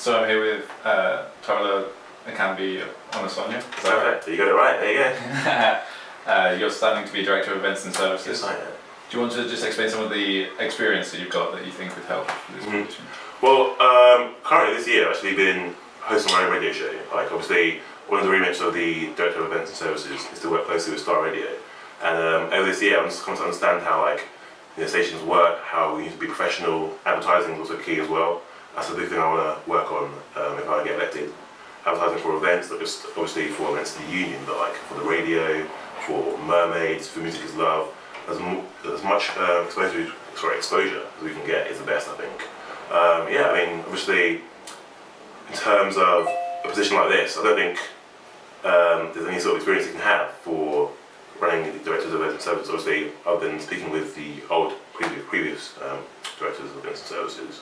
So I'm here with Akanbi-Onasanya. Perfect, you got it right, there you go. You're standing to be Director of Events and Services. Yes, I am. Do you want to just explain some of the experience that you've got that you think would help with this position? Well, currently this year I've actually been hosting my own radio show. Like, obviously, one of the remits of the Director of Events and Services is to work closely with Star Radio. And over this year I'm just come to understand how stations work, how we need to be professional. Advertising is also key as well. That's a big thing I want to work on if I get elected. Advertising for events, not just obviously for events in the union, but like for the radio, for mermaids, for Music is Love. As much exposure as we can get is the best, I think. Obviously, in terms of a position like this, I don't think there's any sort of experience you can have for running the Directors of Events and Services. Obviously, I've been speaking with the previous Directors of Events and Services.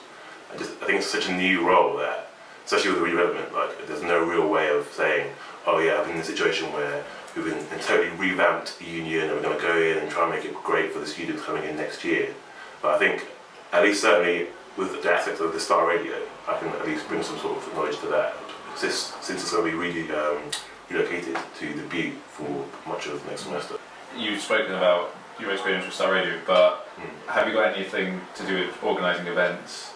I think it's such a new role that, especially with the redevelopment, there's no real way of saying, oh yeah, I've been in a situation where we've been totally revamped the union and we're going to go in and try and make it great for the students coming in next year. But I think, at least certainly with the aspect of the Star Radio, I can at least bring some sort of knowledge to that, since it's going to be relocated to the Butte for much of next semester. You've spoken about your experience with Star Radio, but have you got anything to do with organising events?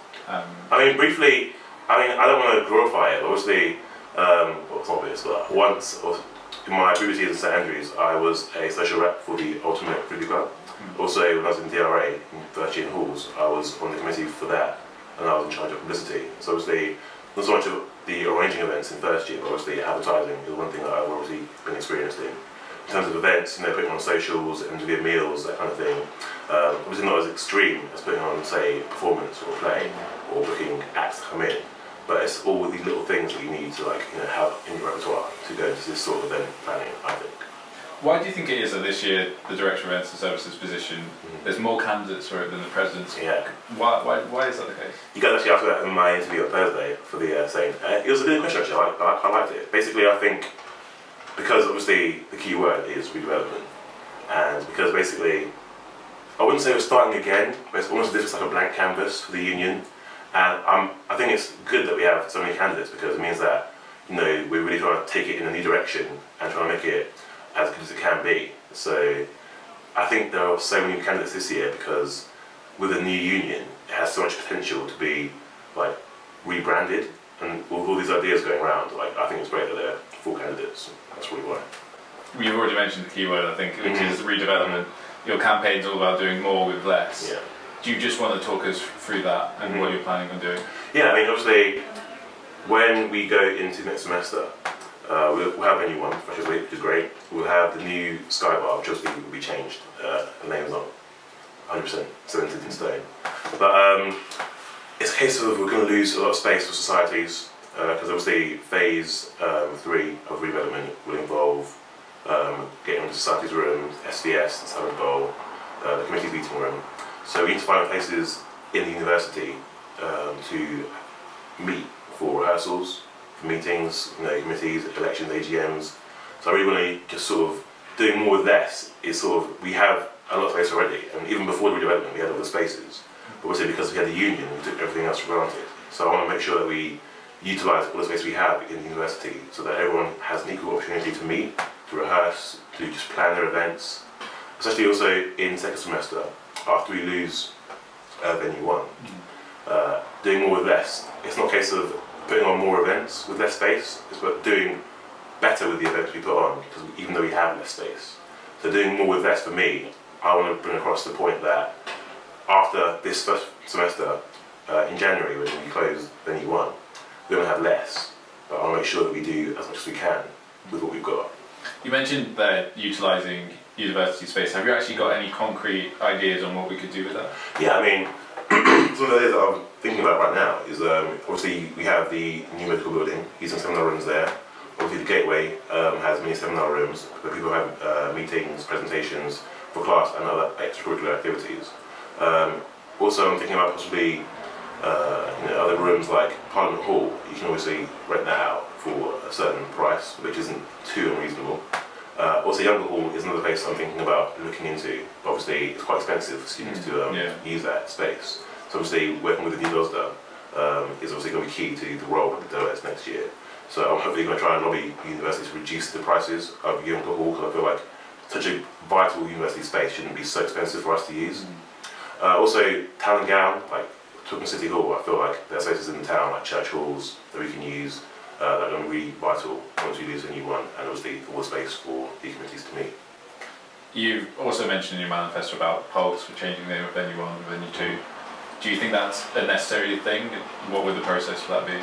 Briefly, I don't want to glorify it, but obviously, it's obvious, but once, in my previous years at St Andrews, I was a social rep for the Ultimate Frisbee Club. Also, when I was in DRA, in first year in halls, I was on the committee for that, and I was in charge of publicity. So obviously, not so much of the arranging events in first year, but obviously advertising is one thing that I've obviously been experienced in. In terms of events, putting on socials, and doing meals, that kind of thing. Obviously not as extreme as putting on, say, a performance or a play, or booking acts to come in. But it's all these little things that you need to have in your repertoire to go into this sort of event planning, I think. Why do you think it is that this year the Director of Events and Services position, there's more candidates for it than the President's? Yeah. Why is that the case? You guys actually asked that in my interview on Thursday for the same. It was a good question actually, I liked it. Basically I think, because obviously the key word is redevelopment, and because basically, I wouldn't say we're starting again, but it's almost as if it's like a blank canvas for the union. And I think it's good that we have so many candidates, because it means that we're really trying to take it in a new direction and trying to make it as good as it can be. So I think there are so many candidates this year because with a new union, it has so much potential to be rebranded, and with all these ideas going around, I think it's great that there are 4 candidates. That's really why. You've already mentioned the key word, I think, which is redevelopment. Your campaign's all about doing more with less. Yeah. Do you just want to talk us through that and what you're planning on doing? Yeah, obviously, when we go into next semester, we'll have a new one, which is great. We'll have the new Sky Bar, which obviously will be changed. The name is not 100% cemented in stone. But it's a case of we're going to lose a lot of space for societies, because obviously phase 3 of redevelopment will involve getting into society's rooms, SDS, the Salad Bowl, the committee's meeting room. So we need to find places in the university to meet for rehearsals, for meetings, committees, elections, AGMs. So I really want to just sort of doing more with less. Is we have a lot of space already, and even before the redevelopment we had all the spaces. But obviously because we had the union, we took everything else for granted. So I want to make sure that we utilise all the space we have in the university, so that everyone has an equal opportunity to meet, to rehearse, to just plan their events. Especially also in second semester, after we lose venue 1, doing more with less. It's not a case of putting on more events with less space, it's about doing better with the events we put on, because even though we have less space. So doing more with less, for me, I want to bring across the point that after this first semester, in January when we close venue 1, we're going to have less, but I want to make sure that we do as much as we can with what we've got. You mentioned that utilising university space. Have you actually got any concrete ideas on what we could do with that? Yeah, some of the ideas that I'm thinking about right now is obviously we have the new medical building, using seminar rooms there. Obviously the Gateway has many seminar rooms where people have meetings, presentations for class and other extracurricular activities. Also I'm thinking about possibly other rooms like Parliament Hall. You can obviously rent that out for a certain price, which isn't too unreasonable. Also, Younger Hall is another place I'm thinking about looking into. Obviously, it's quite expensive for students to use that space. So obviously, working with the DDOSDA, is obviously going to be key to the role of the DOS next year. So I'm hopefully going to try and lobby universities to reduce the prices of Young Hall, because I feel like such a vital university space shouldn't be so expensive for us to use. Also, town and gown, like talking City Hall, I feel like there are spaces in the town, like church halls, that we can use, that are going to be really vital once we lose a new one, and obviously all the space for the committees to meet. You've also mentioned in your manifesto about polls for changing the name of venue 1 and venue 2. Do you think that's a necessary thing? What would the process for that be?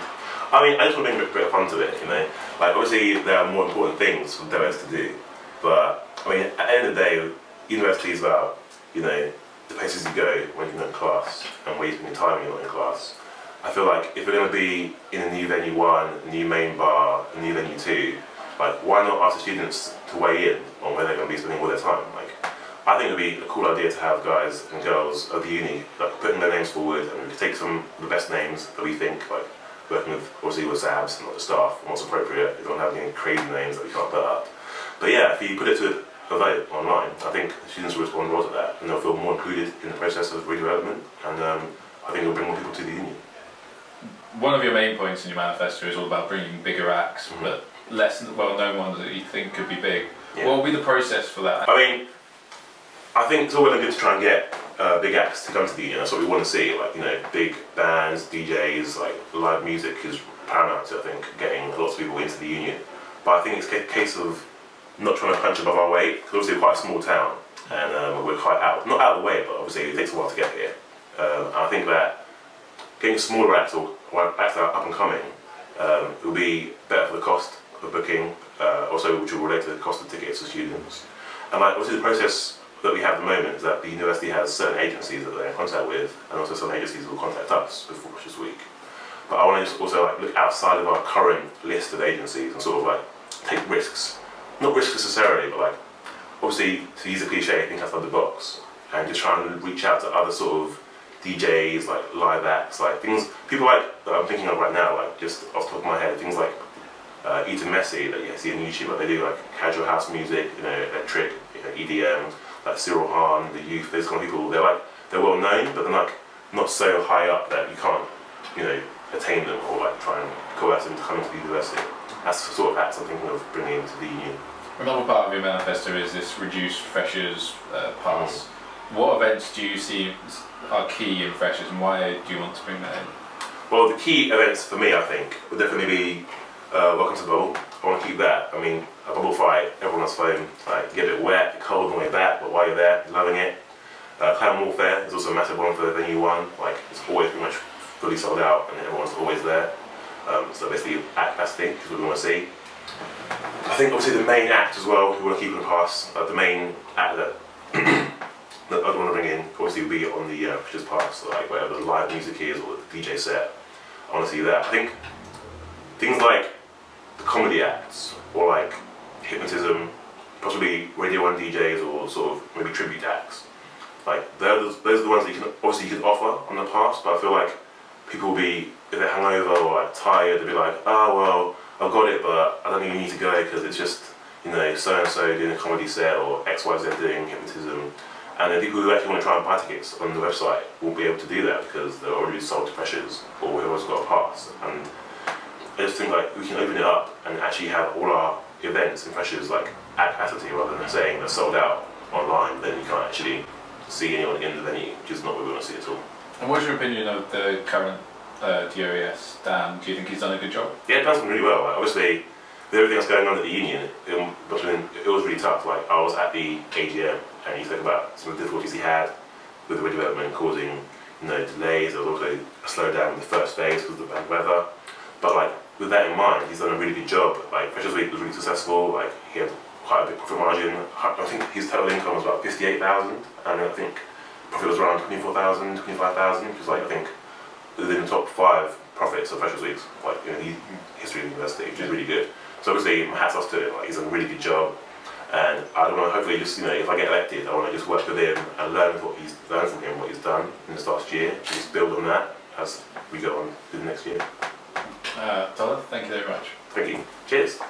I mean, I just want to bring a bit of fun to it, you know. Like, obviously, there are more important things for DOS to do, but I mean, at the end of the day, university is about, you know, the places you go when you're not in class and where you spend your time when you're not in class. I feel like if we're going to be in a new venue 1, a new main bar, a new venue 2, like, why not ask the students to weigh in on where they're going to be spending all their time? Like, I think it would be a cool idea to have guys and girls of the uni like putting their names forward, and we could take some of the best names that we think, like working with obviously with SABs and the staff and what's appropriate. You don't have any crazy names that we can't put up. But yeah, if you put it to a vote online, I think students will respond well to that, and they'll feel more included in the process of redevelopment, and I think it'll bring more people to the union. One of your main points in your manifesto is all about bringing bigger acts, but less well-known ones that you think could be big. Yeah. What will be the process for that? I mean, I think it's all well and good to try and get big acts to come to the union. That's what we want to see, like, you know, big bands, DJs, like live music is paramount to, I think, getting lots of people into the union. But I think it's a case of not trying to punch above our weight, because obviously we're quite a small town, and we're quite not out of the way, but obviously it takes a while to get here. I think that getting smaller acts or acts that are up and coming will be better for the cost of booking, also which will relate to the cost of tickets for students. And like, obviously the process that we have at the moment is that the university has certain agencies that they're in contact with, and also some agencies will contact us before Freshers Week. But I want to also like look outside of our current list of agencies and sort of like take risks. Not risks necessarily, but like obviously to use a cliche, think outside the box, and just try and reach out to other sort of DJs, like live acts, like things people like that I'm thinking of right now, like just off the top of my head, things like Ethan Messi that you see on YouTube, like they do like casual house music, you know, electric, you know, EDM, like Cyril Hahn, the youth, those kind of people. They're well known, but they're like not so high up that you can't, you know, attain them or like try and coerce them to come into the university. That's the sort of acts I'm thinking of bringing into the union. Another part of your manifesto is this reduced freshers pass. What events do you see are key in freshers, and why do you want to bring that in? Well, the key events for me, I think, would definitely be Welcome to the Bubble. I want to keep that. I mean, a bubble fight, everyone has foam, like, you get a bit wet, you're cold on the way back, but while you're there, you're loving it. Clan Warfare is also a massive one for venue 1, like, it's always pretty much fully sold out, and everyone's always there. So basically, at capacity is what we want to see. I think obviously the main act as well, we want to keep in the past, the main act that that I'd want to bring in, obviously would be on the Freshers Pass, so like whatever the live music is or the DJ set. I want to see that. I think things like the comedy acts or like hypnotism, possibly Radio 1 DJs or sort of maybe tribute acts. Like those are the ones that you can offer on the pass, but I feel like people will be, if they're hungover or like tired, they'll be like, oh well, I've got it, but I don't even need to go because it's just, you know, so and so doing a comedy set or XYZ doing hypnotism. And then people who actually want to try and buy tickets on the website won't be able to do that because they're already sold to freshers or whoever's got a pass. And I just think like we can open it up and actually have all our events and freshers like at capacity rather than saying they're sold out online, then you can't actually see anyone in the venue, which is not what we want to see at all. And what's your opinion of the current DOES, Dan? Do you think he's done a good job? Yeah, Dan's done really well. Like, obviously, with everything that's going on at the union, it was really tough. Like I was at the AGM and he spoke about some of the difficulties he had with the redevelopment causing, you know, delays. There was also a slowdown in the first phase because of the bad weather. But like with that in mind, he's done a really good job. Like Freshers Week was really successful. Like he had quite a big profit margin. I think his total income was about 58,000, and I think profit was around 24,000, 25,000, which is like I think within the top 5 profits of Freshers Weeks, like in the history of the university, which is really good. So obviously, my hat's off to him. Like he's done a really good job, and I don't want to hopefully just, you know, if I get elected, I want to just work with him and learn from him what he's done in this last year, and just build on that as we go on to the next year. Tola, thank you very much. Thank you. Cheers.